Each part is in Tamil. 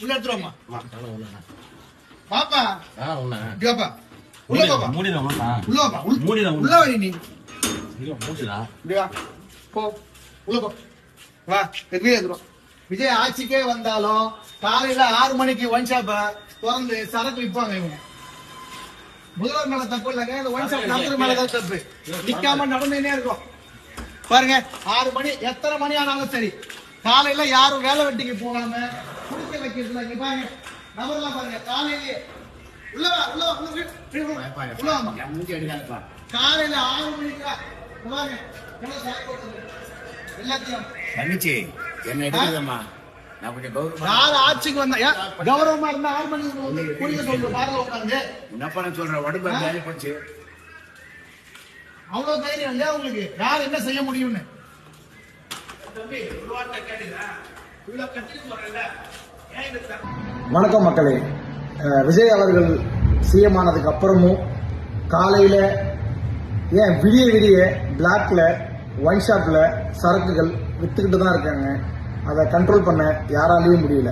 உள்ள எடுத்துருவோமா பாப்பா பாப்பா உள்ள பாப்பா உள்ள பாப்பா உள்ள வரி நீ போ உள்ள போ வா எடுத்துரும். விஜய் ஆட்சிக்கே வந்தாலும் காலையில 6 மணிக்கு ஒயின் ஷாப்ப திறந்து சரக்கு விற்பாங்க இவங்க. முதல்வர் மேல தப்பு இல்லைங்க, இந்த ஒயின் ஷாப் நடத்துற மேலதான் தப்பு. நிக்காம நடந்துனே இருக்கும் பாருங்க. 6 மணி எத்தனை மணி ஆனாலும் சரி, காலையில யாரும் வேலை வெட்டிக்கு போகாம குடிக்க வைக்கிறதுல இங்க பாருங்க நபர்லாம் பாருங்க. காலையிலேயே காலையில 6 மணிக்கு பாருங்க எல்லாத்தையும் தங்கச்சி என்ன எடுக்குதம்மா, நான் கொஞ்சம் யார் ஆட்சிக்கு வந்தா கௌரவமா இருந்தா 6 மணிக்கு குடிக்க சொல்ற பாருங்க உட்காந்து என்னப்பா நான் சொல்றேன், உடம்பு வேலை போச்சு. அவ்வளவு தைரியம் இல்லையா உங்களுக்கு? யார் என்ன செய்ய முடியும்னு வணக்கம் மக்களே. விஜய் அவர்கள் சிஎம் ஆனதுக்கு அப்புறமும் காலையில ஏன் விடிய பிளாக்ல ஒயின் ஷாப்ல சரக்குகள் வித்துக்கிட்டு தான் இருக்காங்க. அதை கண்ட்ரோல் பண்ண யாராலையும் முடியல.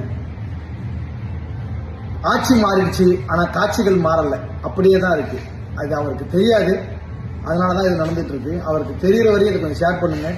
ஆட்சி மாறிடுச்சு, ஆனா காட்சிகள் மாறல, அப்படியே தான் இருக்கு. அது அவருக்கு தெரியாது, அதனாலதான் இது நடந்துட்டு இருக்கு. அவருக்கு தெரிகிற வரையும் இதை கொஞ்சம் ஷேர் பண்ணுங்க.